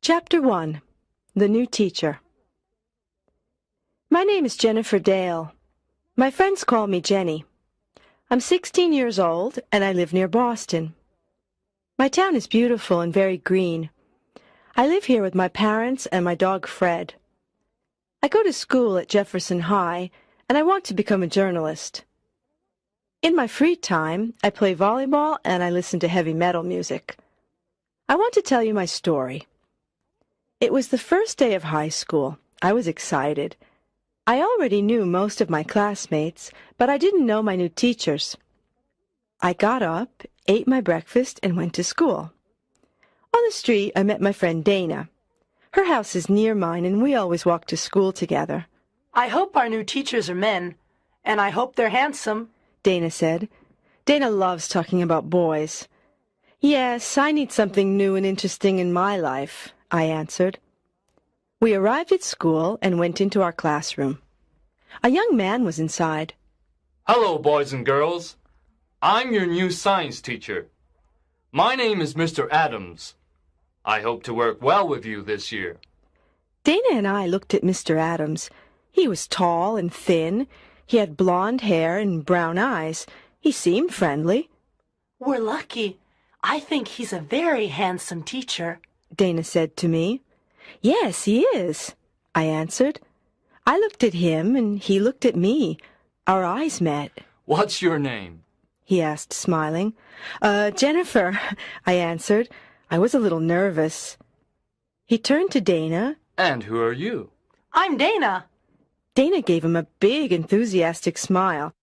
Chapter 1. The New Teacher. My name is Jennifer Dale. My friends call me Jenny. I'm 16 years old, and I live near Boston. My town is beautiful and very green. I live here with my parents and my dog Fred. I go to school at Jefferson High, and I want to become a journalist. In my free time, I play volleyball and I listen to heavy metal music. I want to tell you my story. It was the first day of high school. I was excited. I already knew most of my classmates, but I didn't know my new teachers. I got up, ate my breakfast, and went to school. On the street, I met my friend Dana. Her house is near mine, and we always walk to school together. I hope our new teachers are men, and I hope they're handsome, Dana said. Dana loves talking about boys. Yes, I need something new and interesting in my life, I answered. We arrived at school and went into our classroom. A young man was inside. Hello, boys and girls. I'm your new science teacher. My name is Mr. Adams. I hope to work well with you this year. Dana and I looked at Mr. Adams. He was tall and thin. He had blonde hair and brown eyes. He seemed friendly. We're lucky. I think he's a very handsome teacher, Dana said to me. Yes, he is, I answered. I looked at him and he looked at me. Our eyes met. What's your name? He asked, smiling. Jennifer, I answered. I was a little nervous. He turned to Dana. And who are you? I'm Dana. Dana gave him a big, enthusiastic smile.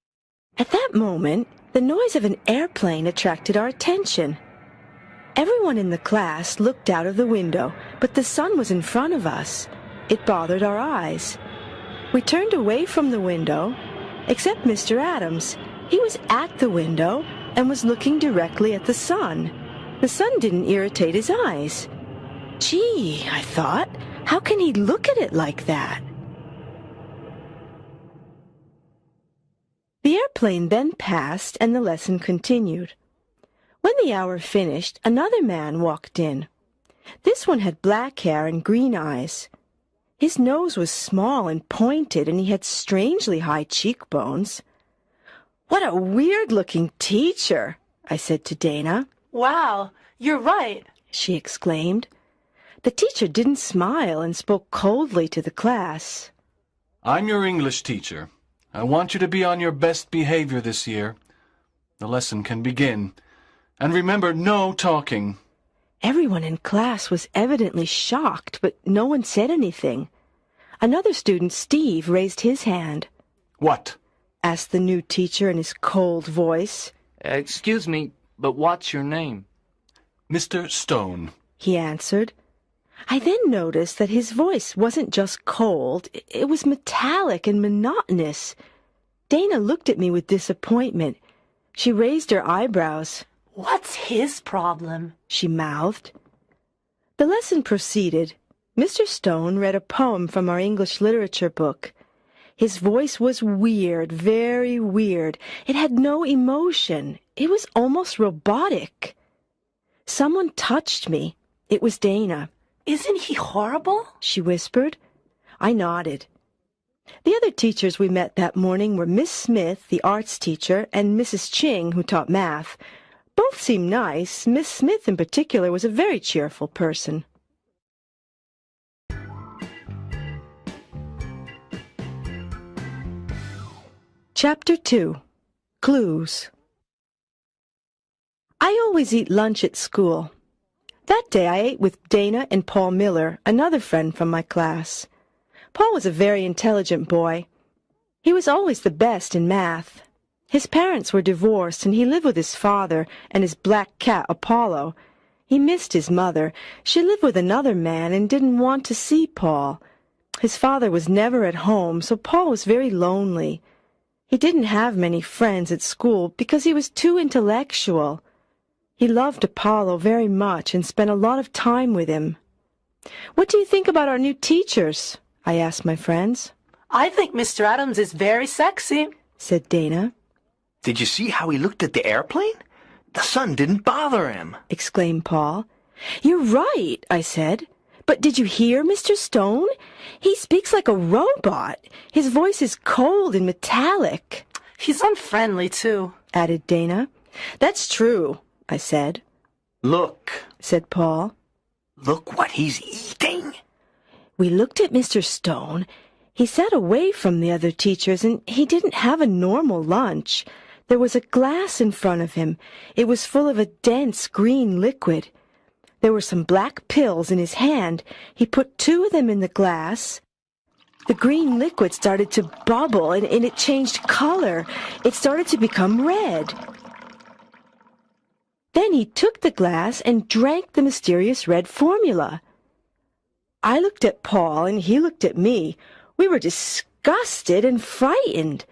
At that moment, the noise of an airplane attracted our attention. Everyone in the class looked out of the window, but the sun was in front of us. It bothered our eyes. We turned away from the window, except Mr. Adams. He was at the window and was looking directly at the sun. The sun didn't irritate his eyes. Gee, I thought, how can he look at it like that? The airplane then passed and the lesson continued. When the hour finished, another man walked in. This one had black hair and green eyes. His nose was small and pointed, and he had strangely high cheekbones. What a weird-looking teacher, I said to Dana. Wow, you're right, she exclaimed. The teacher didn't smile and spoke coldly to the class. I'm your English teacher. I want you to be on your best behavior this year. The lesson can begin. And remember, no talking. Everyone in class was evidently shocked, but no one said anything. Another student, Steve, raised his hand. What? Asked the new teacher in his cold voice. Excuse me, but what's your name? Mr. Stone, he answered. I then noticed that his voice wasn't just cold, it was metallic and monotonous. Dana looked at me with disappointment. She raised her eyebrows. What's his problem? She mouthed. The lesson proceeded. Mr. Stone read a poem from our English literature book. His voice was weird, very weird. It had no emotion. It was almost robotic. Someone touched me. It was Dana. Isn't he horrible? She whispered. I nodded. The other teachers we met that morning were Miss Smith, the arts teacher, and Mrs. Ching, who taught math. Both seemed nice. Miss Smith in particular was a very cheerful person. Chapter 2. Clues. I always eat lunch at school. That day I ate with Dana and Paul Miller, another friend from my class. Paul was a very intelligent boy. He was always the best in math. His parents were divorced, and he lived with his father and his black cat, Apollo. He missed his mother. She lived with another man and didn't want to see Paul. His father was never at home, so Paul was very lonely. He didn't have many friends at school because he was too intellectual. He loved Apollo very much and spent a lot of time with him. What do you think about our new teachers? I asked my friends. I think Mr. Adams is very sexy, said Dana. Did you see how he looked at the airplane? The sun didn't bother him, exclaimed Paul. You're right, I said. But did you hear Mr. Stone? He speaks like a robot. His voice is cold and metallic. He's unfriendly, too, added Dana. That's true, I said. Look, said Paul. Look what he's eating. We looked at Mr. Stone. He sat away from the other teachers, and he didn't have a normal lunch. There was a glass in front of him. It was full of a dense green liquid. There were some black pills in his hand. He put 2 of them in the glass. The green liquid started to bubble, and it changed color. It started to become red. Then he took the glass and drank the mysterious red formula. I looked at Paul, and he looked at me. We were disgusted and frightened.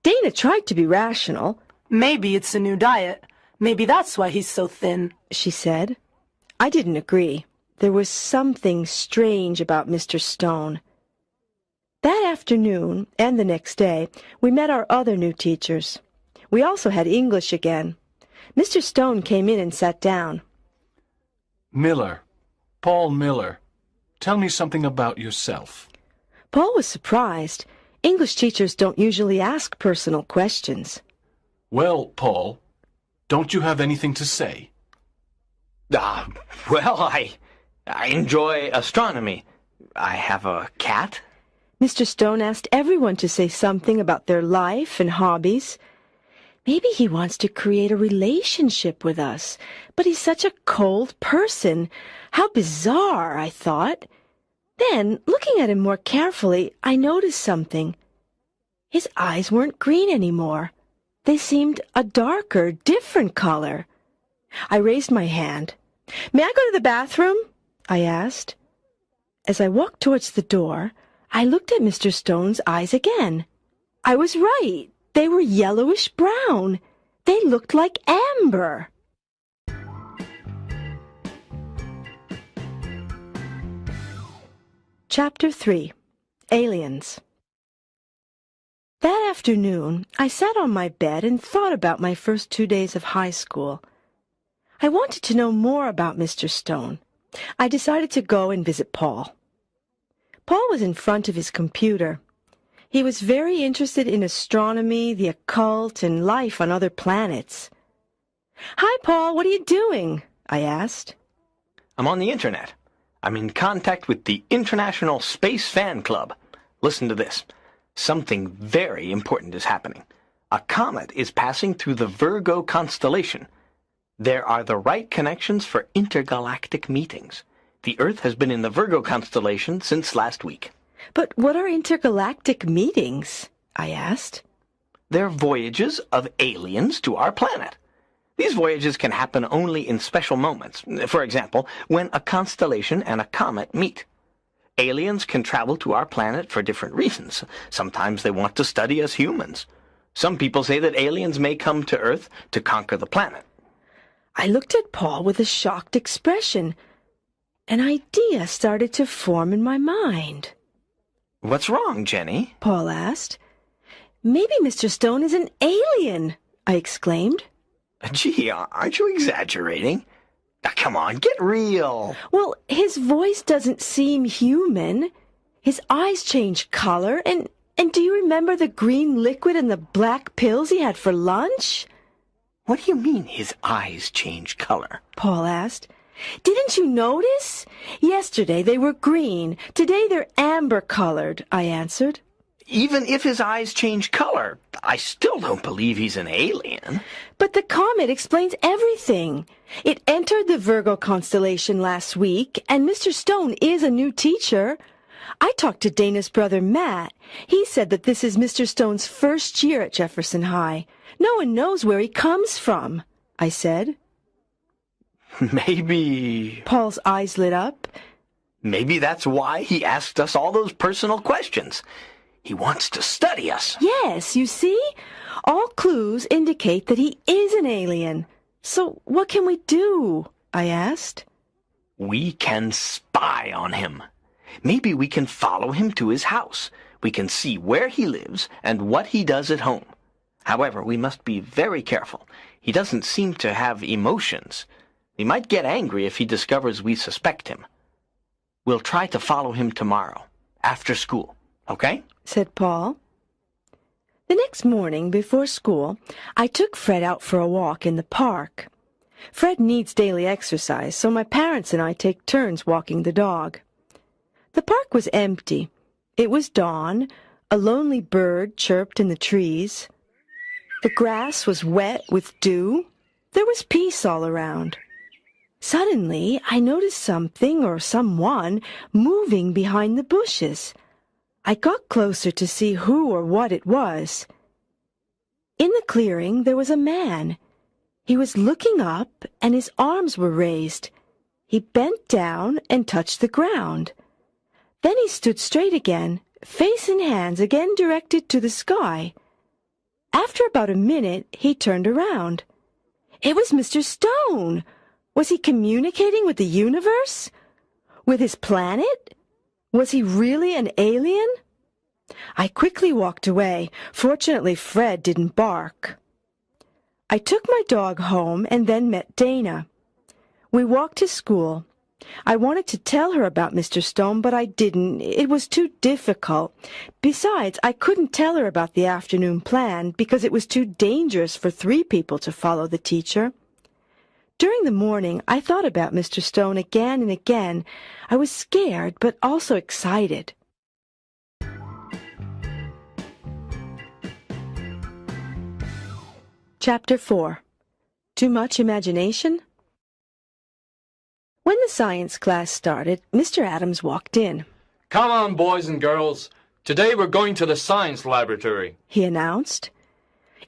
Dana tried to be rational. Maybe it's a new diet. Maybe that's why he's so thin, she said. I didn't agree. There was something strange about Mr. Stone. That afternoon and the next day, we met our other new teachers. We also had English again. Mr. Stone came in and sat down. Miller, Paul Miller, tell me something about yourself. Paul was surprised. English teachers don't usually ask personal questions. Well, Paul, don't you have anything to say? Well, I enjoy astronomy. I have a cat. Mr. Stone asked everyone to say something about their life and hobbies. Maybe he wants to create a relationship with us, but he's such a cold person. How bizarre, I thought. Then, looking at him more carefully, I noticed something. His eyes weren't green anymore. They seemed a darker, different color. I raised my hand. "May I go to the bathroom?" I asked. As I walked towards the door, I looked at Mr. Stone's eyes again. I was right. They were yellowish-brown. They looked like amber. Chapter 3. Aliens. That afternoon, I sat on my bed and thought about my first 2 days of high school. I wanted to know more about Mr. Stone. I decided to go and visit Paul. Paul was in front of his computer. He was very interested in astronomy, the occult, and life on other planets. "Hi, Paul, what are you doing?" I asked. I'm on the internet. I'm in contact with the International Space Fan Club. Listen to this. Something very important is happening. A comet is passing through the Virgo constellation. There are the right connections for intergalactic meetings. The Earth has been in the Virgo constellation since last week. "But what are intergalactic meetings?" I asked. They're voyages of aliens to our planet. These voyages can happen only in special moments. For example, when a constellation and a comet meet. Aliens can travel to our planet for different reasons. Sometimes they want to study us humans. Some people say that aliens may come to Earth to conquer the planet. I looked at Paul with a shocked expression. An idea started to form in my mind. What's wrong, Jenny? Paul asked. "Maybe Mr. Stone is an alien," I exclaimed. Gee, aren't you exaggerating? Now, come on, get real. Well, his voice doesn't seem human. His eyes change color, and do you remember the green liquid and the black pills he had for lunch? What do you mean his eyes change color? Paul asked. "Didn't you notice? Yesterday they were green. Today they're amber-colored," I answered. Even if his eyes change color, I still don't believe he's an alien. But the comet explains everything. It entered the Virgo constellation last week, and Mr. Stone is a new teacher. I talked to Dana's brother Matt. He said that this is Mr. Stone's first year at Jefferson High. No one knows where he comes from, I said. Maybe... Paul's eyes lit up. Maybe that's why he asked us all those personal questions. He wants to study us. Yes, you see? All clues indicate that he is an alien. So what can we do? I asked. We can spy on him. Maybe we can follow him to his house. We can see where he lives and what he does at home. However, we must be very careful. He doesn't seem to have emotions. He might get angry if he discovers we suspect him. We'll try to follow him tomorrow, after school, okay? said Paul. The next morning, before school, I took Fred out for a walk in the park. Fred needs daily exercise, so my parents and I take turns walking the dog. The park was empty. It was dawn. A lonely bird chirped in the trees. The grass was wet with dew. There was peace all around. Suddenly, I noticed something or someone moving behind the bushes. I got closer to see who or what it was. In the clearing, there was a man. He was looking up, and his arms were raised. He bent down and touched the ground. Then he stood straight again, face and hands again directed to the sky. After about a minute, he turned around. It was Mr. Stone. Was he communicating with the universe? With his planet? Was he really an alien? I quickly walked away. Fortunately, Fred didn't bark. I took my dog home and then met Dana. We walked to school. I wanted to tell her about Mr. Stone, but I didn't. It was too difficult. Besides, I couldn't tell her about the afternoon plan because it was too dangerous for 3 people to follow the teacher. During the morning, I thought about Mr. Stone again and again. I was scared, but also excited. Chapter 4. Too much imagination? When the science class started, Mr. Adams walked in. Come on, boys and girls. Today we're going to the science laboratory, He announced.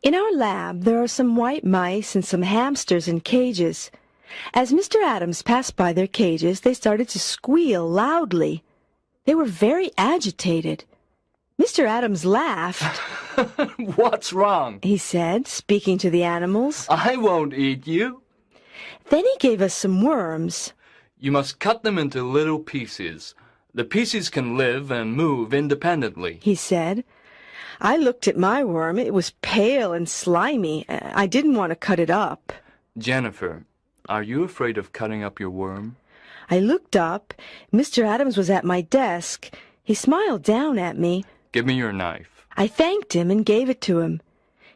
In our lab, there are some white mice and some hamsters in cages. As Mr. Adams passed by their cages, they started to squeal loudly. They were very agitated. Mr. Adams laughed. What's wrong? He said, speaking to the animals. I won't eat you. Then he gave us some worms. You must cut them into little pieces. The pieces can live and move independently, He said. I looked at my worm. It was pale and slimy. I didn't want to cut it up. Jennifer, are you afraid of cutting up your worm? I looked up. Mr. Adams was at my desk. He smiled down at me. Give me your knife. I thanked him and gave it to him.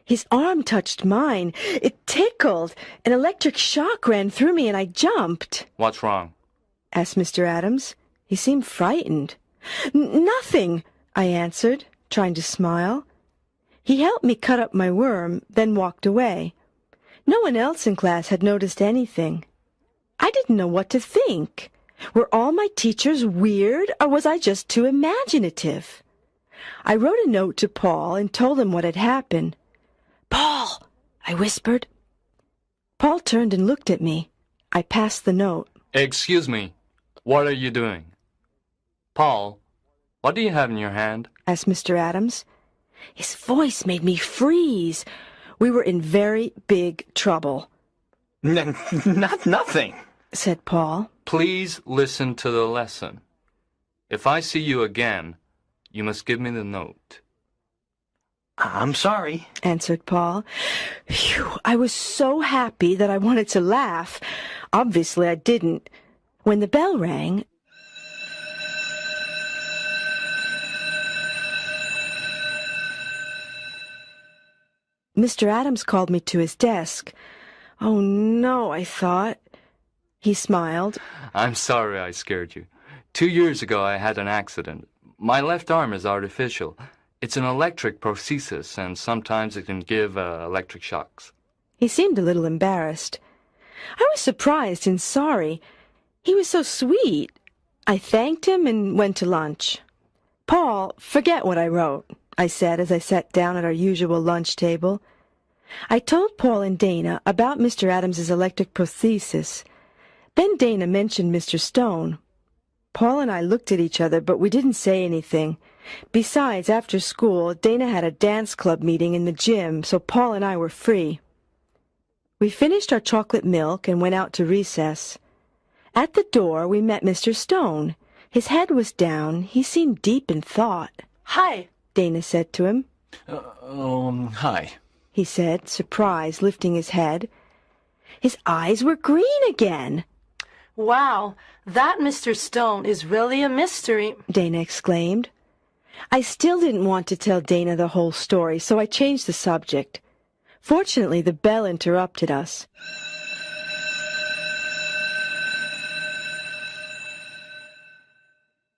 His arm touched mine. It tickled. An electric shock ran through me and I jumped. What's wrong? Asked Mr. Adams. He seemed frightened. Nothing, I answered, trying to smile. He helped me cut up my worm, then walked away. No one else in class had noticed anything. I didn't know what to think. Were all my teachers weird, or was I just too imaginative? I wrote a note to Paul and told him what had happened. "Paul," I whispered. Paul turned and looked at me. I passed the note. Excuse me. What are you doing? Paul, what do you have in your hand? Asked Mr. Adams. His voice made me freeze. We were in very big trouble, Nothing. said Paul. Please listen to the lesson. If I see you again, you must give me the note. I'm sorry. Answered Paul. Phew, I was so happy that I wanted to laugh. Obviously, I didn't. When the bell rang, Mr. Adams called me to his desk. Oh, no, I thought. He smiled. I'm sorry I scared you. 2 years ago I had an accident. My left arm is artificial. It's an electric prosthesis, and sometimes it can give electric shocks. He seemed a little embarrassed. I was surprised and sorry. He was so sweet. I thanked him and went to lunch. Paul, forget what I wrote, I said as I sat down at our usual lunch table. I told Paul and Dana about Mr. Adams's electric prosthesis. Then Dana mentioned Mr. Stone. Paul and I looked at each other, but we didn't say anything. Besides, after school, Dana had a dance club meeting in the gym, so Paul and I were free. We finished our chocolate milk and went out to recess. At the door, we met Mr. Stone. His head was down. He seemed deep in thought. Hi. Dana said to him. Hi. He said, surprised, lifting his head. His eyes were green again. Wow, that Mr. Stone is really a mystery. Dana exclaimed. I still didn't want to tell Dana the whole story, so I changed the subject. Fortunately, the bell interrupted us.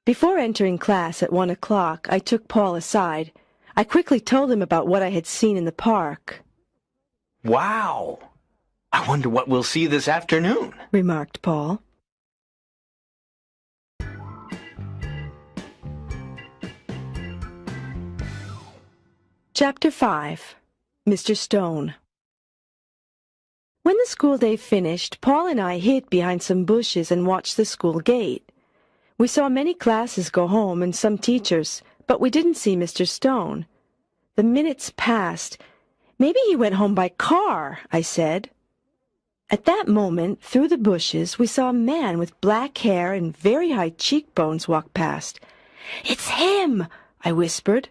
Before entering class at 1 o'clock, I took Paul aside. I quickly told him about what I had seen in the park. Wow! I wonder what we'll see this afternoon, remarked Paul. Chapter 5. Mr. Stone. When the school day finished, Paul and I hid behind some bushes and watched the school gate. We saw many classes go home and some teachers, but we didn't see Mr. Stone. The minutes passed. Maybe he went home by car, I said. At that moment, through the bushes, we saw a man with black hair and very high cheekbones walk past. "It's him," I whispered.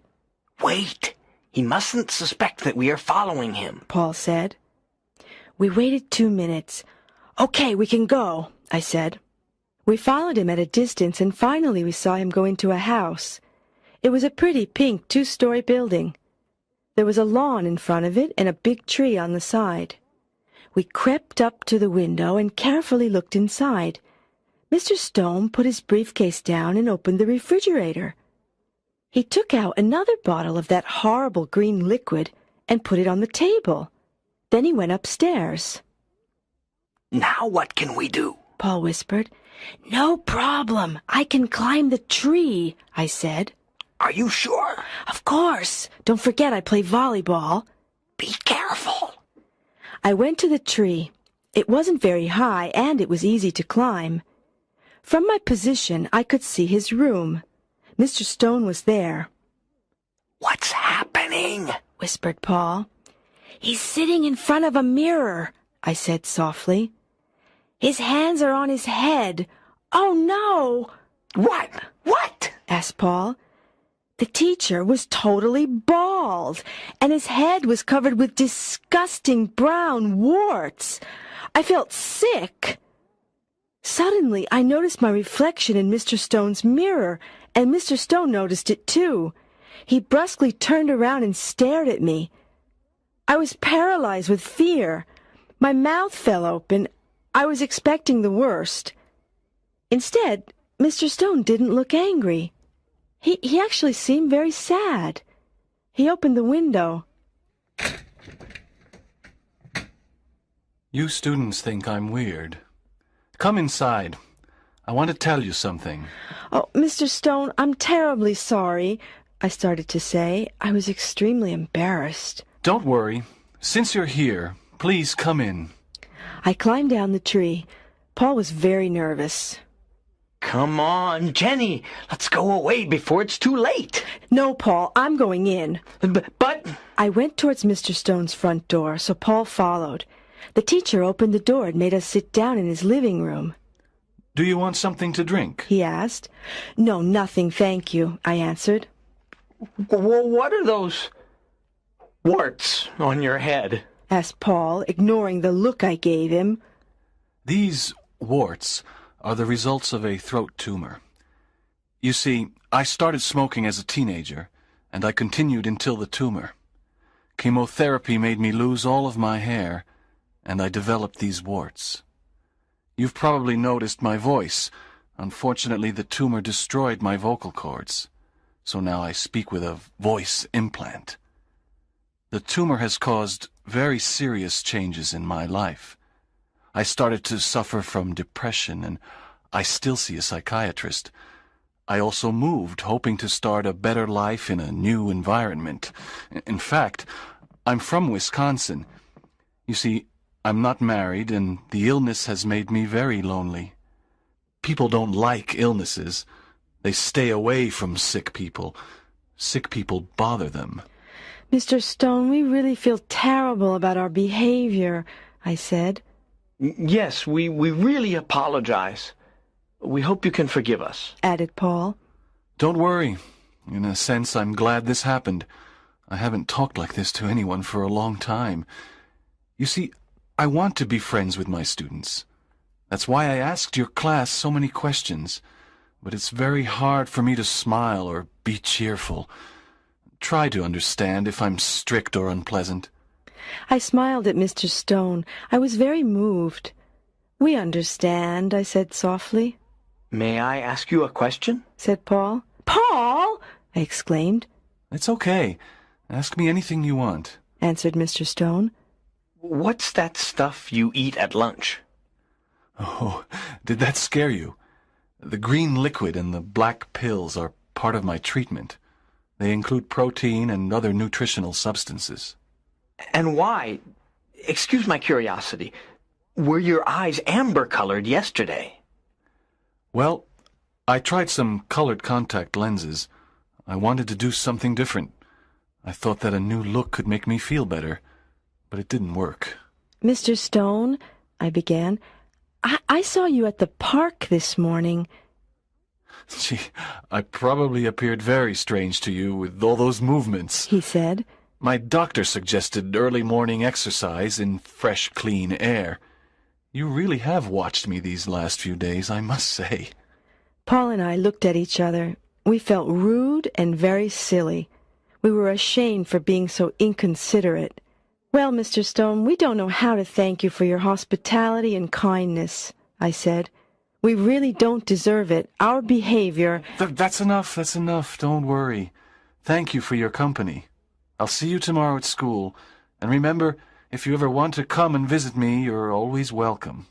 Wait! He mustn't suspect that we are following him, Paul said. We waited 2 minutes. "Okay, we can go," I said. We followed him at a distance, and finally we saw him go into a house. It was a pretty pink 2-story building. There was a lawn in front of it and a big tree on the side. We crept up to the window and carefully looked inside. Mr. Stone put his briefcase down and opened the refrigerator. He took out another bottle of that horrible green liquid and put it on the table. Then he went upstairs. Now what can we do? Paul whispered. "No problem. I can climb the tree," I said. Are you sure? "Of course. Don't forget I play volleyball." Be careful. I went to the tree. It wasn't very high, and it was easy to climb. From my position, I could see his room. Mr. Stone was there. What's happening? Whispered Paul. "He's sitting in front of a mirror," I said softly. "His hands are on his head. Oh, no!" What? What? asked Paul. The teacher was totally bald, and his head was covered with disgusting brown warts. I felt sick. Suddenly, I noticed my reflection in Mr. Stone's mirror, and Mr. Stone noticed it too. He brusquely turned around and stared at me. I was paralyzed with fear. My mouth fell open. I was expecting the worst. Instead, Mr. Stone didn't look angry. He actually seemed very sad. He opened the window. You students think I'm weird. Come inside. I want to tell you something. "Oh, Mr. Stone, I'm terribly sorry," I started to say. I was extremely embarrassed. Don't worry. Since you're here, please come in. I climbed down the tree. Paul was very nervous. Come on, Jenny. Let's go away before it's too late. "No, Paul, I'm going in." But... I went towards Mr. Stone's front door, so Paul followed. The teacher opened the door and made us sit down in his living room. Do you want something to drink? He asked. "No, nothing, thank you," I answered. What are those warts on your head? asked Paul, ignoring the look I gave him. These warts are the results of a throat tumor. You see, I started smoking as a teenager, and I continued until the tumor. Chemotherapy made me lose all of my hair, and I developed these warts. You've probably noticed my voice. Unfortunately, the tumor destroyed my vocal cords, so now I speak with a voice implant. The tumor has caused very serious changes in my life. I started to suffer from depression, and I still see a psychiatrist. I also moved, hoping to start a better life in a new environment. In fact, I'm from Wisconsin. You see, I'm not married, and the illness has made me very lonely. People don't like illnesses. They stay away from sick people. Sick people bother them. "Mr. Stone, we really feel terrible about our behavior," I said. Yes, we really apologize. We hope you can forgive us, added Paul. Don't worry. In a sense, I'm glad this happened. I haven't talked like this to anyone for a long time. You see, I want to be friends with my students. That's why I asked your class so many questions. But it's very hard for me to smile or be cheerful. Try to understand if I'm strict or unpleasant. I smiled at Mr. Stone. I was very moved. "We understand," I said softly. May I ask you a question? Said Paul. "Paul!" I exclaimed. It's okay. Ask me anything you want. Answered Mr. Stone. What's that stuff you eat at lunch? Oh, did that scare you? The green liquid and the black pills are part of my treatment. They include protein and other nutritional substances. And why? Excuse my curiosity. Were your eyes amber-colored yesterday? Well, I tried some colored contact lenses. I wanted to do something different. I thought that a new look could make me feel better, but it didn't work. "Mr. Stone," I began, I saw you at the park this morning." Gee, I probably appeared very strange to you with all those movements, he said. My doctor suggested early morning exercise in fresh, clean air. You really have watched me these last few days, I must say. Paul and I looked at each other. We felt rude and very silly. We were ashamed for being so inconsiderate. "Well, Mr. Stone, we don't know how to thank you for your hospitality and kindness," I said. "We really don't deserve it. Our behavior—" That's enough. Don't worry. Thank you for your company. I'll see you tomorrow at school. And remember, if you ever want to come and visit me, you're always welcome.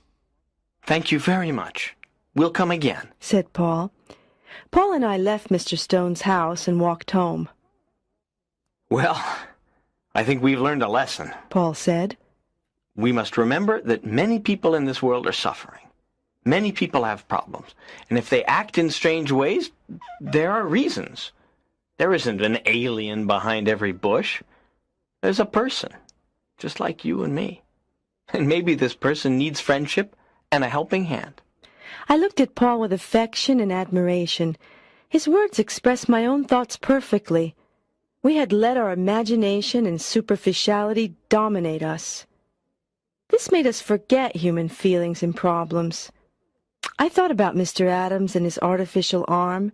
Thank you very much. We'll come again, said Paul. Paul and I left Mr. Stone's house and walked home. Well, I think we've learned a lesson, Paul said. We must remember that many people in this world are suffering. Many people have problems, and if they act in strange ways, there are reasons. There isn't an alien behind every bush. There's a person, just like you and me. And maybe this person needs friendship and a helping hand. I looked at Paul with affection and admiration. His words expressed my own thoughts perfectly. We had let our imagination and superficiality dominate us. This made us forget human feelings and problems. I thought about Mr. Adams and his artificial arm.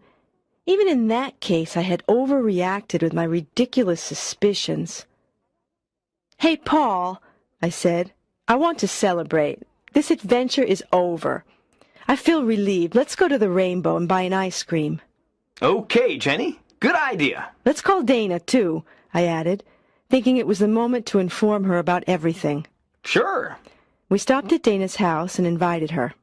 Even in that case, I had overreacted with my ridiculous suspicions. "Hey, Paul," I said, "I want to celebrate. This adventure is over. I feel relieved. Let's go to the Rainbow and buy an ice cream." Okay, Jenny. Good idea. "Let's call Dana, too," I added, thinking it was the moment to inform her about everything. Sure. We stopped at Dana's house and invited her.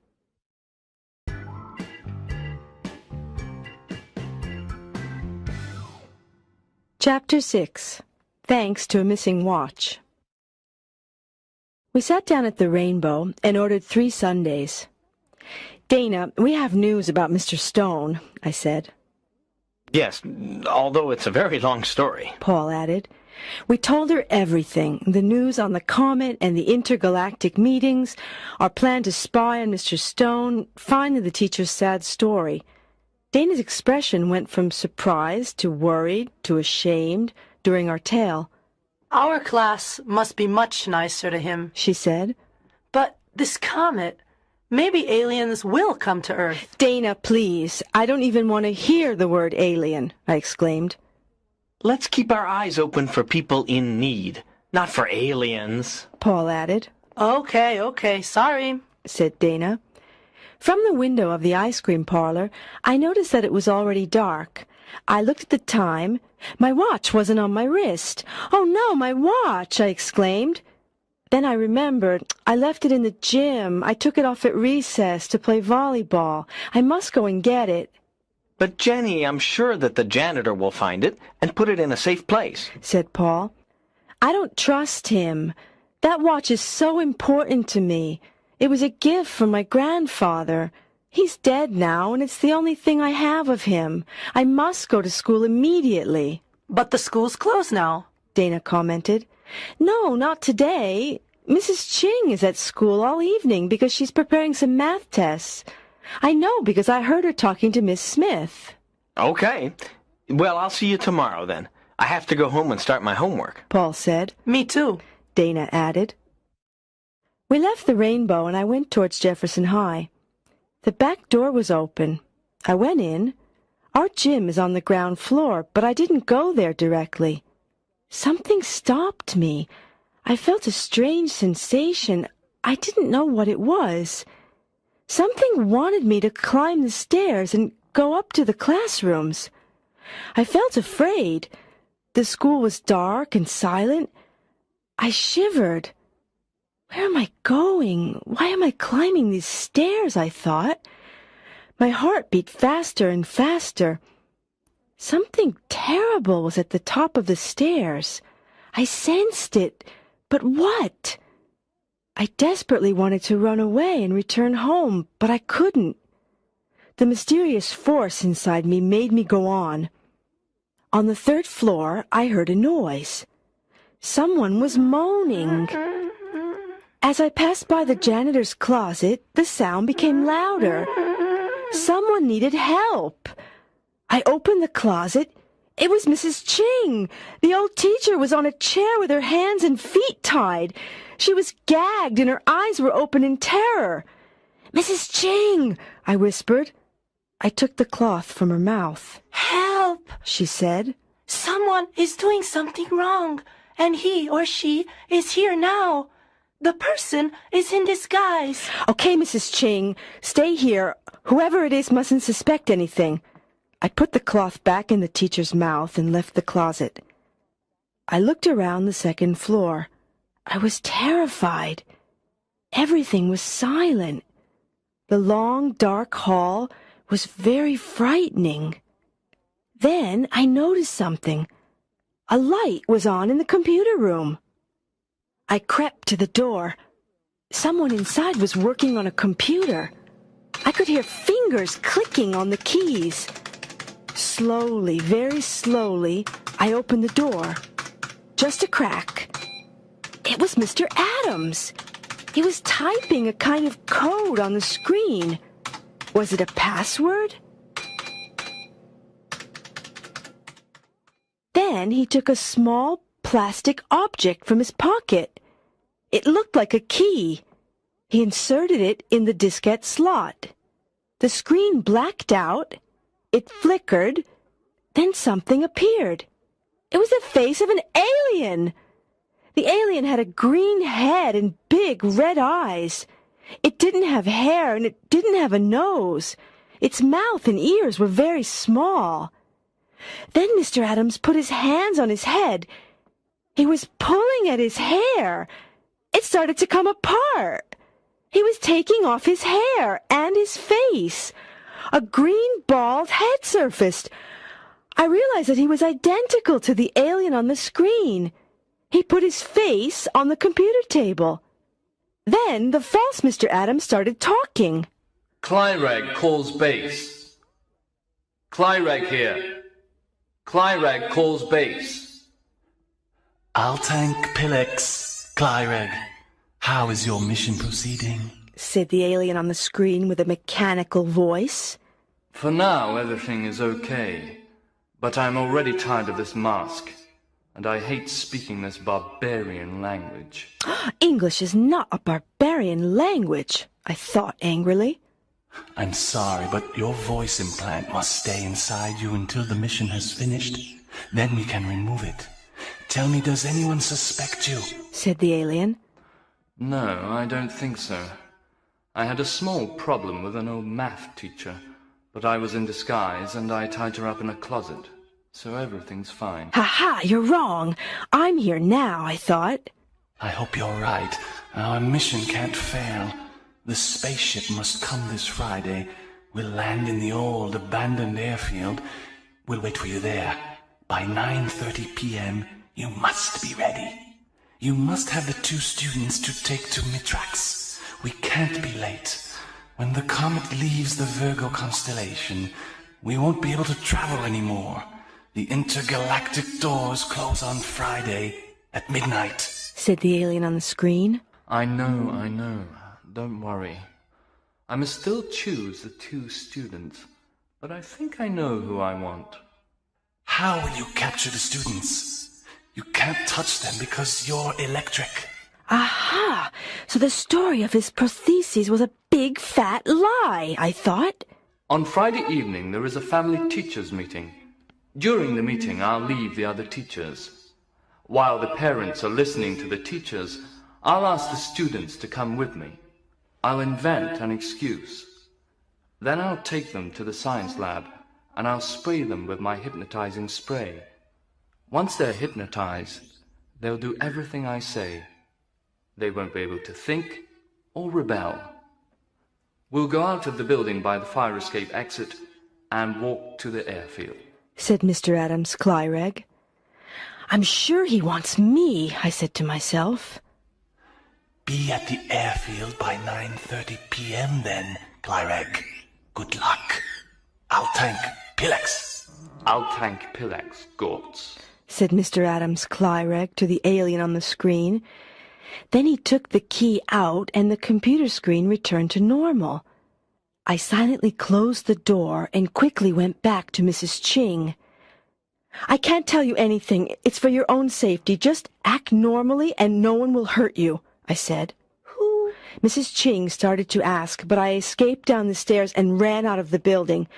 Chapter 6. Thanks to a Missing Watch. We sat down at the Rainbow and ordered 3 sundaes. "Dana, we have news about Mr. Stone," I said. Yes, although it's a very long story, Paul added. We told her everything, the news on the comet and the intergalactic meetings, our plan to spy on Mr. Stone, finally the teacher's sad story. Dana's expression went from surprised to worried to ashamed during our tale. "Our class must be much nicer to him," she said. "But this comet, maybe aliens will come to Earth." "Dana, please, I don't even want to hear the word alien," I exclaimed. Let's keep our eyes open for people in need, not for aliens, Paul added. Okay, sorry, said Dana. From the window of the ice cream parlor, I noticed that it was already dark. I looked at the time. My watch wasn't on my wrist. "Oh, no, my watch!" I exclaimed. Then I remembered. I left it in the gym. I took it off at recess to play volleyball. I must go and get it. But, Jenny, I'm sure that the janitor will find it and put it in a safe place, said Paul. I don't trust him. That watch is so important to me. It was a gift from my grandfather. He's dead now, and it's the only thing I have of him. I must go to school immediately. "But the school's closed now," Dana commented. "No, not today. Mrs. Ching is at school all evening because she's preparing some math tests. I know because I heard her talking to Miss Smith." Okay. Well, I'll see you tomorrow, then. I have to go home and start my homework, Paul said. "Me too," Dana added. We left the Rainbow and I went towards Jefferson High. The back door was open. I went in. Our gym is on the ground floor, but I didn't go there directly. Something stopped me. I felt a strange sensation. I didn't know what it was. Something wanted me to climb the stairs and go up to the classrooms. I felt afraid. The school was dark and silent. I shivered. Where am I going? Why am I climbing these stairs? I thought. My heart beat faster and faster. Something terrible was at the top of the stairs. I sensed it. But what? I desperately wanted to run away and return home, but I couldn't. The mysterious force inside me made me go on. On the 3rd floor, I heard a noise. Someone was moaning. As I passed by the janitor's closet, the sound became louder. Someone needed help. I opened the closet. It was Mrs. Ching. The old teacher was on a chair with her hands and feet tied. She was gagged and her eyes were open in terror. "Mrs. Ching," I whispered. I took the cloth from her mouth. Help! She said. Someone is doing something wrong, and he or she is here now. The person is in disguise. "Okay, Mrs. Ching, stay here. Whoever it is mustn't suspect anything." I put the cloth back in the teacher's mouth and left the closet. I looked around the 2nd floor. I was terrified. Everything was silent. The long, dark hall was very frightening. Then I noticed something. A light was on in the computer room. I crept to the door. Someone inside was working on a computer. I could hear fingers clicking on the keys. Slowly, very slowly, I opened the door. Just a crack. It was Mr. Adams. He was typing a kind of code on the screen. Was it a password? Then he took a small plastic object from his pocket. It looked like a key. He inserted it in the diskette slot. The screen blacked out. It flickered. Then something appeared. It was the face of an alien. The alien had a green head and big red eyes. It didn't have hair and it didn't have a nose. Its mouth and ears were very small. Then Mr. Adams put his hands on his head. He was pulling at his hair. It started to come apart. He was taking off his hair and his face. A green bald head surfaced. I realized that he was identical to the alien on the screen. He put his face on the computer table. Then the false Mr. Adams started talking. Clyrag calls base. Clyrag here. Clyrag calls base. I'll tank Pillex, Clyrag. How is your mission proceeding? Said the alien on the screen with a mechanical voice. For now, everything is okay. But I'm already tired of this mask. And I hate speaking this barbarian language. English is not a barbarian language, I thought angrily. I'm sorry, but your voice implant must stay inside you until the mission has finished. Then we can remove it. Tell me, does anyone suspect you? Said the alien. No, I don't think so. I had a small problem with an old math teacher, but I was in disguise and I tied her up in a closet. So everything's fine. Ha-ha, you're wrong. I'm here now, I thought. I hope you're right. Our mission can't fail. The spaceship must come this Friday. We'll land in the old abandoned airfield. We'll wait for you there. By 9:30 p.m., you must be ready. You must have the 2 students to take to Mitrax. We can't be late. When the comet leaves the Virgo constellation, we won't be able to travel anymore. The intergalactic doors close on Friday at midnight, said the alien on the screen. I know. Don't worry. I must still choose the 2 students, but I think I know who I want. How will you capture the students? You can't touch them because you're electric. Aha! So the story of his prostheses was a big fat lie, I thought. On Friday evening, there is a family teachers' meeting. During the meeting, I'll leave the other teachers. While the parents are listening to the teachers, I'll ask the students to come with me. I'll invent an excuse. Then I'll take them to the science lab, and I'll spray them with my hypnotizing spray. Once they're hypnotized, they'll do everything I say. They won't be able to think or rebel. We'll go out of the building by the fire escape exit and walk to the airfield, said Mr. Adams Clyreg. I'm sure he wants me, I said to myself. Be at the airfield by 9:30 p.m. then, Clyreg. Good luck. I'll tank Pilex. I'll tank Pilex, Gortz, said Mr. Adams Clyreg to the alien on the screen. Then he took the key out and the computer screen returned to normal. I silently closed the door and quickly went back to Mrs. Ching. I can't tell you anything. It's for your own safety. Just act normally and no one will hurt you, I said. Who? Mrs. Ching started to ask, but I escaped down the stairs and ran out of the building.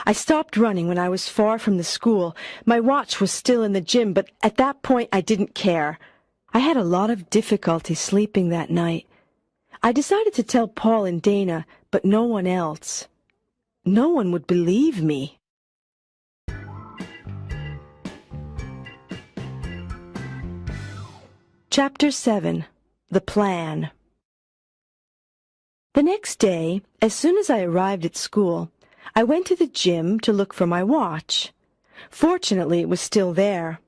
I stopped running when I was far from the school. My watch was still in the gym, but at that point I didn't care. I had a lot of difficulty sleeping that night. I decided to tell Paul and Dana, but no one else. No one would believe me. Chapter 7. The Plan. The next day, as soon as I arrived at school, I went to the gym to look for my watch. Fortunately, it was still there.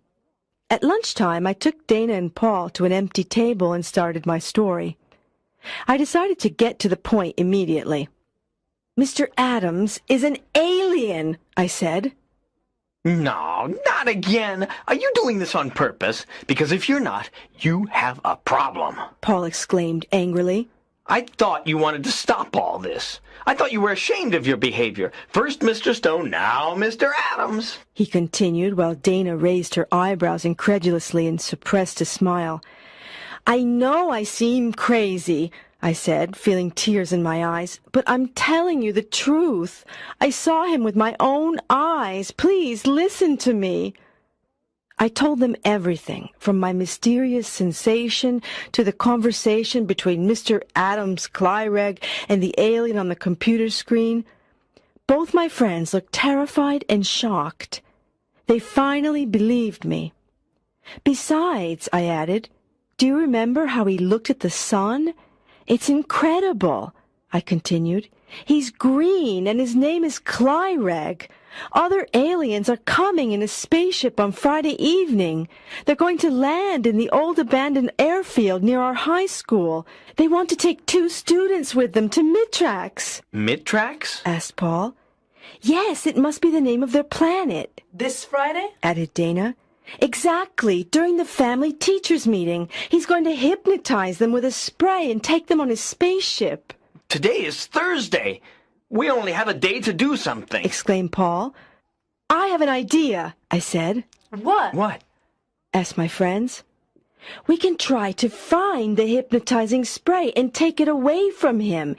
At lunchtime, I took Dana and Paul to an empty table and started my story. I decided to get to the point immediately. Mr. Adams is an alien, I said. No, not again. Are you doing this on purpose? Because if you're not, you have a problem. Paul exclaimed angrily. I thought you wanted to stop all this. I thought you were ashamed of your behavior. First Mr. Stone, now Mr. Adams. He continued while Dana raised her eyebrows incredulously and suppressed a smile. I know I seem crazy, I said, feeling tears in my eyes, but I'm telling you the truth. I saw him with my own eyes. Please listen to me. I told them everything, from my mysterious sensation to the conversation between Mr. Adams Clyreg and the alien on the computer screen. Both my friends looked terrified and shocked. They finally believed me. Besides, I added, do you remember how he looked at the sun? It's incredible, I continued. He's green, and his name is Clyreg. Other aliens are coming in a spaceship on Friday evening. They're going to land in the old abandoned airfield near our high school. They want to take 2 students with them to Mitrax. Mitrax? Asked Paul. Yes, it must be the name of their planet. This Friday? Added Dana. Exactly, during the family teachers meeting. He's going to hypnotize them with a spray and take them on his spaceship. Today is Thursday. We only have a day to do something, exclaimed Paul. I have an idea, I said. What? What? Asked my friends. We can try to find the hypnotizing spray and take it away from him.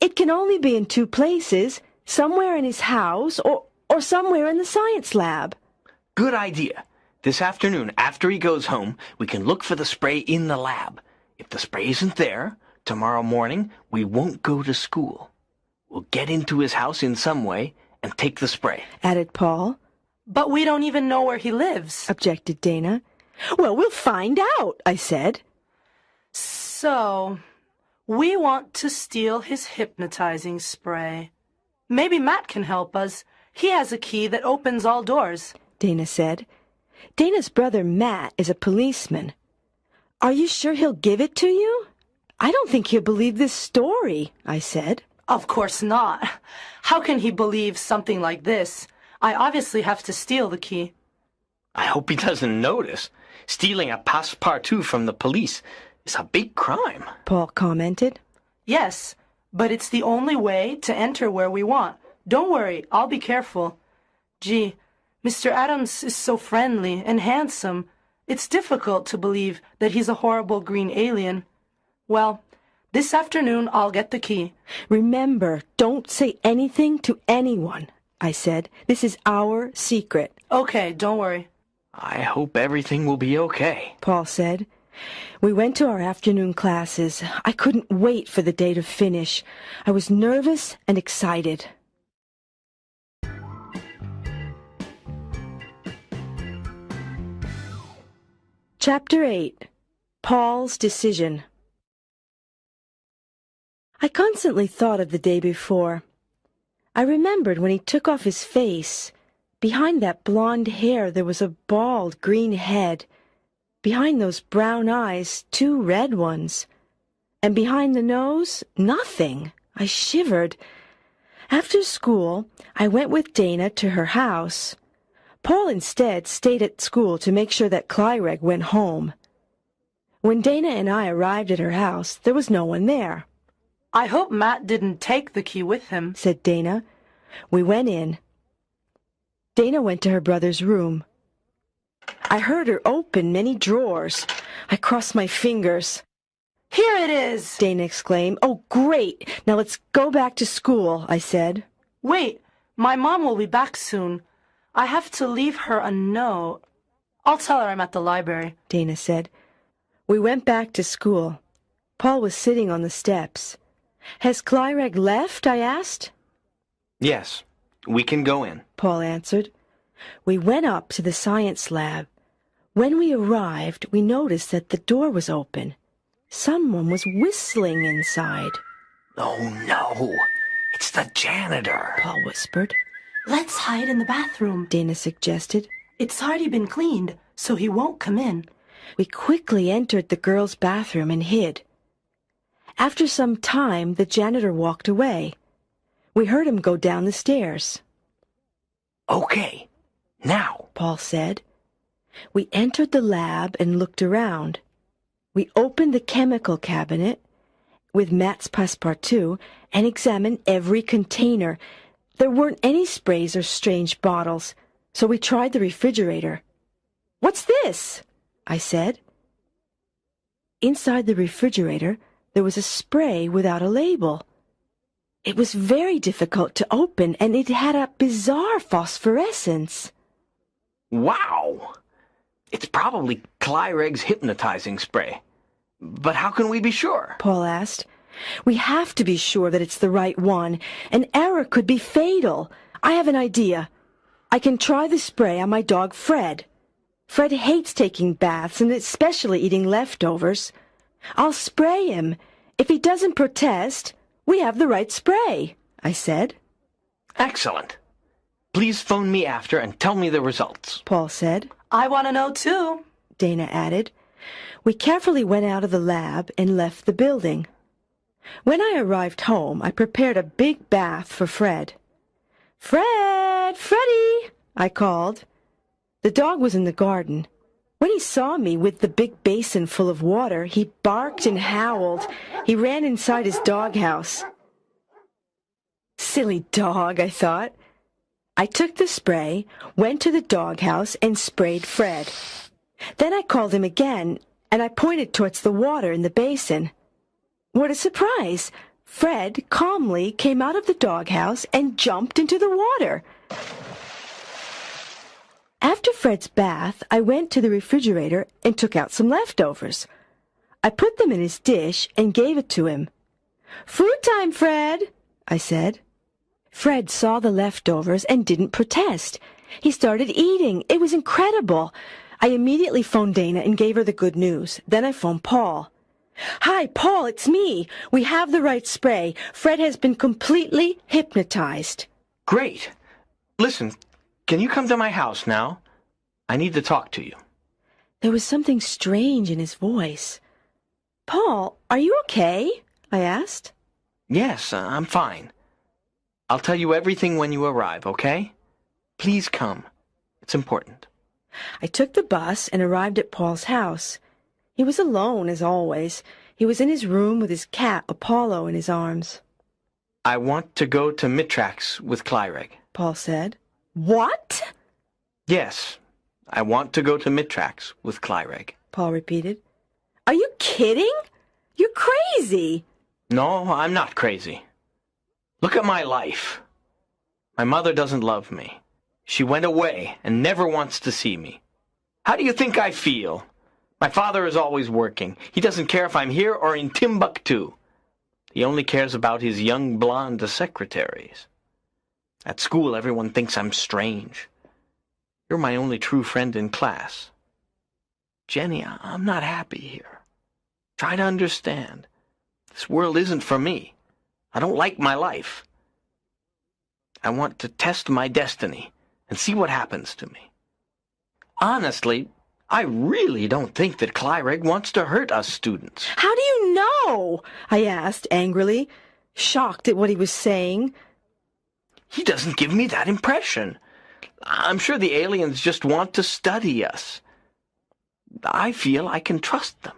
It can only be in 2 places, somewhere in his house or somewhere in the science lab. Good idea. This afternoon, after he goes home, we can look for the spray in the lab. If the spray isn't there, tomorrow morning we won't go to school. We'll get into his house in some way and take the spray, added Paul. But we don't even know where he lives, objected Dana. Well, we'll find out, I said. So, we want to steal his hypnotizing spray. Maybe Matt can help us. He has a key that opens all doors, Dana said. Dana's brother Matt is a policeman. Are you sure he'll give it to you? I don't think he'll believe this story, I said. Of course not. How can he believe something like this? I obviously have to steal the key. I hope he doesn't notice. Stealing a passepartout from the police is a big crime, Paul commented. Yes, but it's the only way to enter where we want. Don't worry, I'll be careful. Gee, Mr. Adams is so friendly and handsome. It's difficult to believe that he's a horrible green alien. Well, this afternoon I'll get the key. Remember, don't say anything to anyone, I said. This is our secret. Okay, don't worry. I hope everything will be okay. Paul said. We went to our afternoon classes. I couldn't wait for the day to finish. I was nervous and excited. Chapter 8. Paul's Decision. I constantly thought of the day before. I remembered when he took off his face. Behind that blonde hair there was a bald green head. Behind those brown eyes, 2 red ones. And behind the nose, nothing. I shivered. After school, I went with Dana to her house. Paul instead stayed at school to make sure that Clyreg went home. When Dana and I arrived at her house, there was no one there. I hope Matt didn't take the key with him, said Dana. We went in. Dana went to her brother's room. I heard her open many drawers. I crossed my fingers. Here it is! Dana exclaimed. Oh, great! Now let's go back to school, I said. Wait, my mom will be back soon. I have to leave her a note. I'll tell her I'm at the library, Dana said. We went back to school. Paul was sitting on the steps. Has Clyreg left? I asked. Yes, we can go in, Paul answered. We went up to the science lab. When we arrived, we noticed that the door was open. Someone was whistling inside. Oh, no. It's the janitor, Paul whispered. Let's hide in the bathroom, Dana suggested. It's already been cleaned, so he won't come in. We quickly entered the girls' bathroom and hid. After some time, the janitor walked away. We heard him go down the stairs. Okay, now, Paul said. We entered the lab and looked around. We opened the chemical cabinet with Matt's passepartout and examined every container. There weren't any sprays or strange bottles, so we tried the refrigerator. What's this? I said. Inside the refrigerator, there was a spray without a label. It was very difficult to open, and it had a bizarre phosphorescence. Wow! It's probably Clyreg's hypnotizing spray. But how can we be sure? Paul asked. We have to be sure that it's the right one. An error could be fatal. I have an idea. I can try the spray on my dog Fred. Fred hates taking baths and especially eating leftovers. I'll spray him. If he doesn't protest, we have the right spray, I said. Excellent. Please phone me after and tell me the results, Paul said. I want to know too, Dana added. We carefully went out of the lab and left the building. When I arrived home, I prepared a big bath for Fred. Fred! Freddie! I called. The dog was in the garden. When he saw me with the big basin full of water, he barked and howled. He ran inside his doghouse. Silly dog, I thought. I took the spray, went to the doghouse, and sprayed Fred. Then I called him again, and I pointed towards the water in the basin. What a surprise! Fred calmly came out of the doghouse and jumped into the water. After Fred's bath, I went to the refrigerator and took out some leftovers. I put them in his dish and gave it to him. "Food time, Fred," I said. Fred saw the leftovers and didn't protest. He started eating. It was incredible. I immediately phoned Dana and gave her the good news. Then I phoned Paul. "Hi, Paul, it's me. We have the right spray. Fred has been completely hypnotized." Great. Listen, can you come to my house now? I need to talk to you. There was something strange in his voice. "Paul, are you okay?" I asked. Yes, I'm fine. I'll tell you everything when you arrive, okay? Please come. It's important. I took the bus and arrived at Paul's house. He was alone, as always. He was in his room with his cat, Apollo, in his arms. I want to go to Mitrax with Clyreg, Paul said. "What?" Yes, I want to go to Mitrax with Clyreg. Paul repeated. "Are you kidding? You're crazy. No, I'm not crazy. Look at my life. My mother doesn't love me. She went away and never wants to see me. How do you think I feel? My father is always working. He doesn't care if I'm here or in Timbuktu. He only cares about his young blonde secretaries. At school, everyone thinks I'm strange. You're my only true friend in class. Jenny, I'm not happy here. Try to understand. This world isn't for me. I don't like my life. I want to test my destiny and see what happens to me. Honestly, I really don't think that Clyreg wants to hurt us students. How do you know? I asked angrily, shocked at what he was saying. He doesn't give me that impression. I'm sure the aliens just want to study us. I feel I can trust them.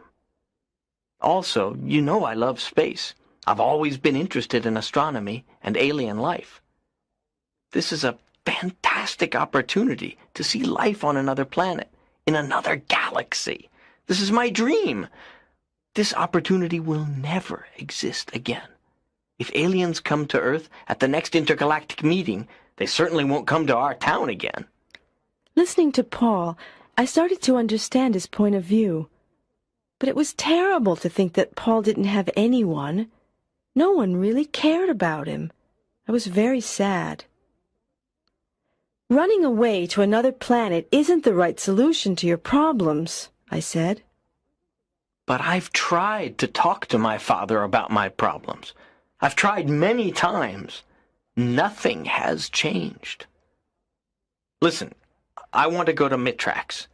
Also, you know I love space. I've always been interested in astronomy and alien life. This is a fantastic opportunity to see life on another planet, in another galaxy. This is my dream. This opportunity will never exist again. If aliens come to Earth at the next intergalactic meeting, they certainly won't come to our town again. Listening to Paul, I started to understand his point of view. But it was terrible to think that Paul didn't have anyone. No one really cared about him. I was very sad. Running away to another planet isn't the right solution to your problems, I said. But I've tried to talk to my father about my problems. I've tried many times. Nothing has changed. Listen, I want to go to Mitrax.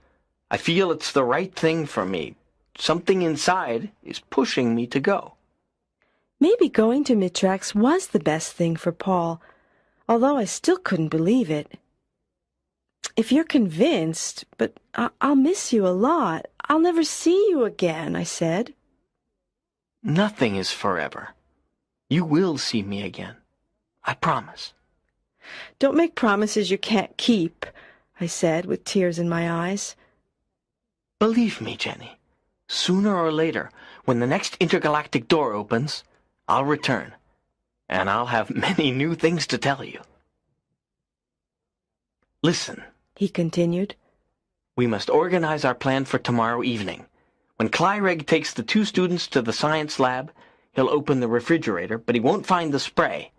I feel it's the right thing for me. Something inside is pushing me to go. Maybe going to Mitrax was the best thing for Paul, although I still couldn't believe it. If you're convinced, but I'll miss you a lot. I'll never see you again, I said. Nothing is forever. You will see me again. I promise. Don't make promises you can't keep, I said with tears in my eyes. Believe me, Jenny. Sooner or later, when the next intergalactic door opens, I'll return, and I'll have many new things to tell you. Listen, he continued. We must organize our plan for tomorrow evening. When Clyreg takes the 2 students to the science lab, he'll open the refrigerator, but he won't find the spray.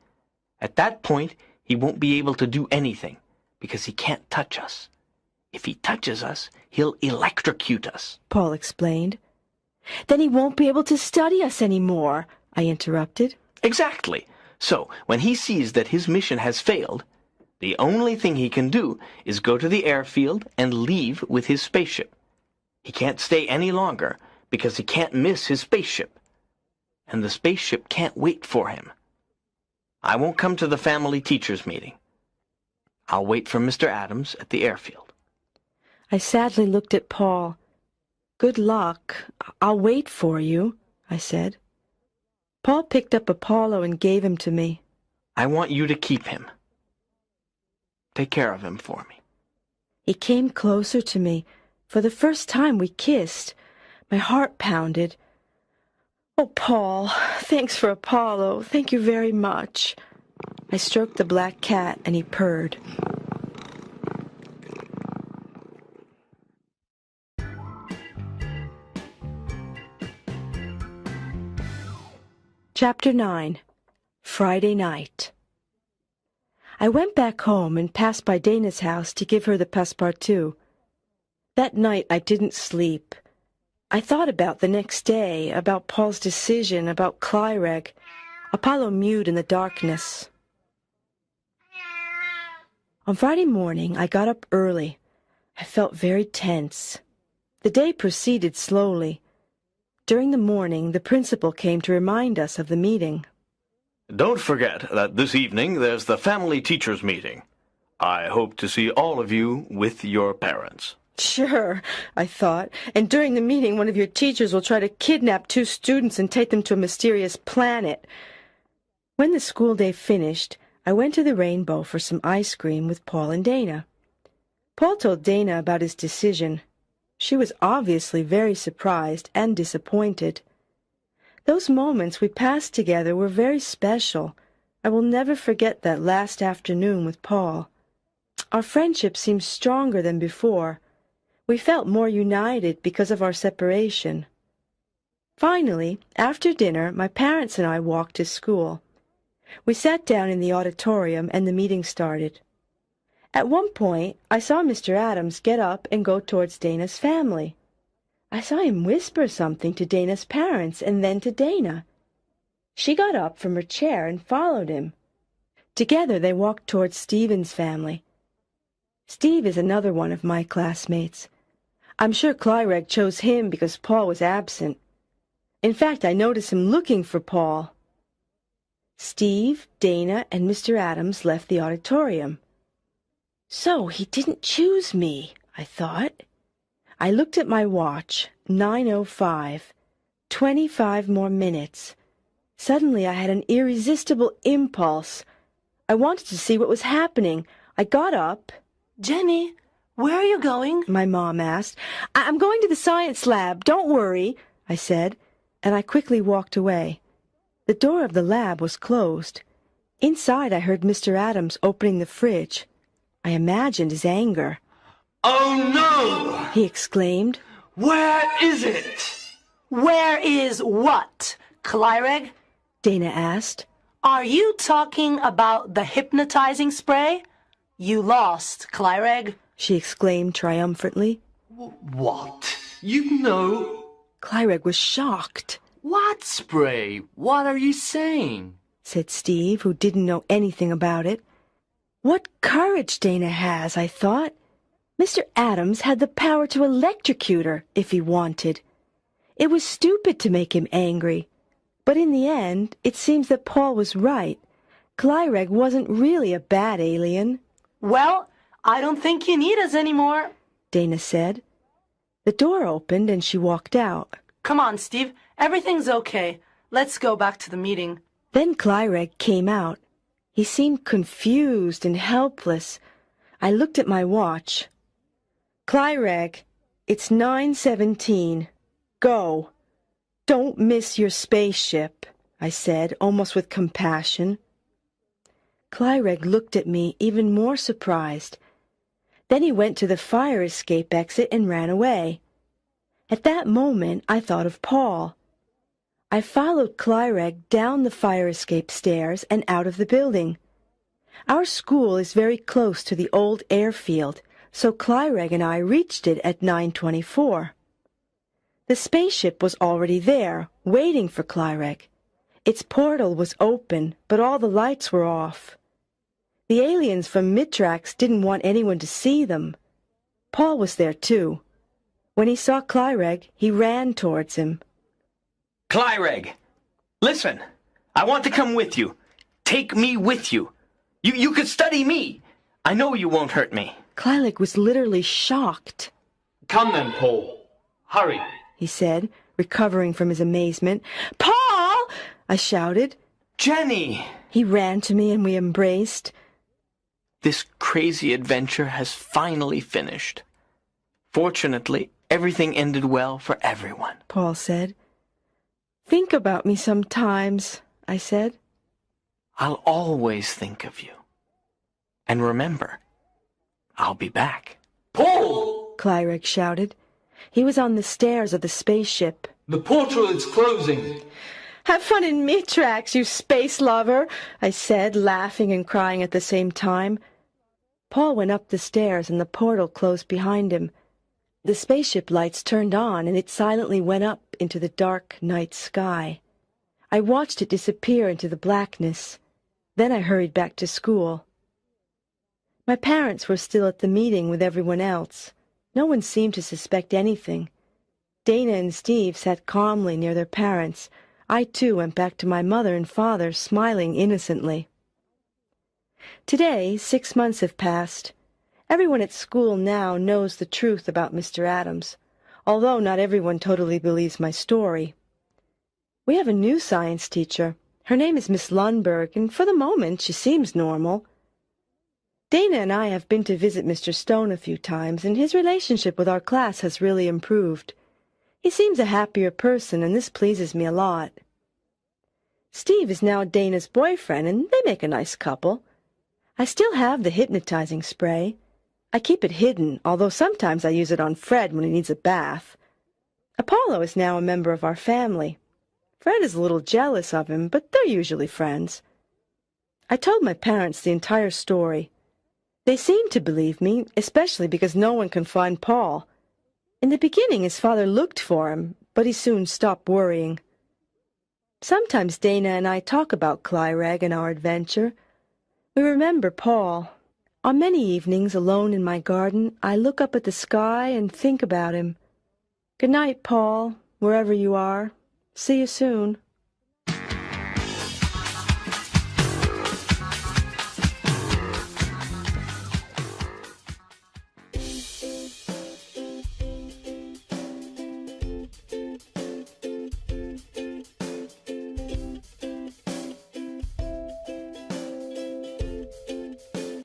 At that point, he won't be able to do anything, because he can't touch us. If he touches us, he'll electrocute us, Paul explained. Then he won't be able to study us anymore, I interrupted. Exactly. So, when he sees that his mission has failed, the only thing he can do is go to the airfield and leave with his spaceship. He can't stay any longer because he can't miss his spaceship. And the spaceship can't wait for him. I won't come to the family teachers' meeting. I'll wait for Mr. Adams at the airfield. I sadly looked at Paul. Good luck. I'll wait for you, I said. Paul picked up Apollo and gave him to me. I want you to keep him. Take care of him for me. He came closer to me. For the first time we kissed. My heart pounded. Oh, Paul, thanks for Apollo. Thank you very much. I stroked the black cat and he purred. Chapter 9. Friday Night. I went back home and passed by Dana's house to give her the passepartout. That night I didn't sleep. I thought about the next day, about Paul's decision, about Clyreg. Apollo mewed in the darkness. On Friday morning I got up early. I felt very tense. The day proceeded slowly. During the morning, the principal came to remind us of the meeting. Don't forget that this evening there's the family teachers' meeting. I hope to see all of you with your parents. Sure, I thought, and during the meeting one of your teachers will try to kidnap 2 students and take them to a mysterious planet. When the school day finished, I went to the Rainbow for some ice cream with Paul and Dana. Paul told Dana about his decision. She was obviously very surprised and disappointed. Those moments we passed together were very special. I will never forget that last afternoon with Paul. Our friendship seemed stronger than before. We felt more united because of our separation. Finally, after dinner, my parents and I walked to school. We sat down in the auditorium and the meeting started. At one point, I saw Mr. Adams get up and go towards Dana's family. I saw him whisper something to Dana's parents and then to Dana. She got up from her chair and followed him. Together they walked towards Stephen's family. Steve is another one of my classmates. I'm sure Clyreg chose him because Paul was absent. In fact, I noticed him looking for Paul. Steve, Dana, and Mr. Adams left the auditorium. So he didn't choose me, I thought. I looked at my watch, 9:05. 25 more minutes. Suddenly I had an irresistible impulse. I wanted to see what was happening. I got up. Jenny, where are you going? My mom asked. I'm going to the science lab. Don't worry, I said, and I quickly walked away. The door of the lab was closed. Inside I heard Mr. Adams opening the fridge. I imagined his anger. Oh, no! He exclaimed. Where is it? Where is what, Clyreg? Dana asked. Are you talking about the hypnotizing spray? You lost, Clyreg, she exclaimed triumphantly. What? You know? Clyreg was shocked. What spray? What are you saying? Said Steve, who didn't know anything about it. What courage Dana has, I thought. Mr. Adams had the power to electrocute her if he wanted. It was stupid to make him angry. But in the end, it seems that Paul was right. Clyreg wasn't really a bad alien. Well, I don't think you need us anymore, Dana said. The door opened and she walked out. Come on, Steve. Everything's okay. Let's go back to the meeting. Then Clyreg came out. He seemed confused and helpless. I looked at my watch. Clyreg, it's 9:17. Go. Don't miss your spaceship, I said, almost with compassion. Clyreg looked at me, even more surprised. Then he went to the fire escape exit and ran away. At that moment, I thought of Paul. I followed Clyreg down the fire escape stairs and out of the building. Our school is very close to the old airfield, so Clyreg and I reached it at 9:24. The spaceship was already there, waiting for Clyreg. Its portal was open, but all the lights were off. The aliens from Mitrax didn't want anyone to see them. Paul was there, too. When he saw Clyreg, he ran towards him. Clyreg, listen, I want to come with you. Take me with you. You could study me. I know you won't hurt me. Clyreg was literally shocked. Come then, Paul. Hurry. He said, recovering from his amazement. Paul! I shouted. Jenny! He ran to me and we embraced. This crazy adventure has finally finished. Fortunately, everything ended well for everyone, Paul said. Think about me sometimes, I said. I'll always think of you. And remember, I'll be back. Paul! Clyreg shouted. He was on the stairs of the spaceship. The portal is closing. Have fun in Mitrax, you space lover, I said, laughing and crying at the same time. Paul went up the stairs and the portal closed behind him. The spaceship lights turned on and it silently went up into the dark night sky. I watched it disappear into the blackness. Then I hurried back to school. My parents were still at the meeting with everyone else. No one seemed to suspect anything. Dana and Steve sat calmly near their parents. I, too, went back to my mother and father, smiling innocently. Today, 6 months have passed. Everyone at school now knows the truth about Mr. Adams, although not everyone totally believes my story. We have a new science teacher. Her name is Miss Lundberg, and for the moment she seems normal. Dana and I have been to visit Mr. Stone a few times, and his relationship with our class has really improved. He seems a happier person, and this pleases me a lot. Steve is now Dana's boyfriend, and they make a nice couple. I still have the hypnotizing spray. I keep it hidden, although sometimes I use it on Fred when he needs a bath. Apollo is now a member of our family. Fred is a little jealous of him, but they're usually friends. I told my parents the entire story. They seemed to believe me, especially because no one can find Paul. In the beginning, his father looked for him, but he soon stopped worrying. Sometimes Dana and I talk about Clyreg and our adventure. We remember Paul. On many evenings, alone in my garden, I look up at the sky and think about him. Good night, Paul, wherever you are. See you soon.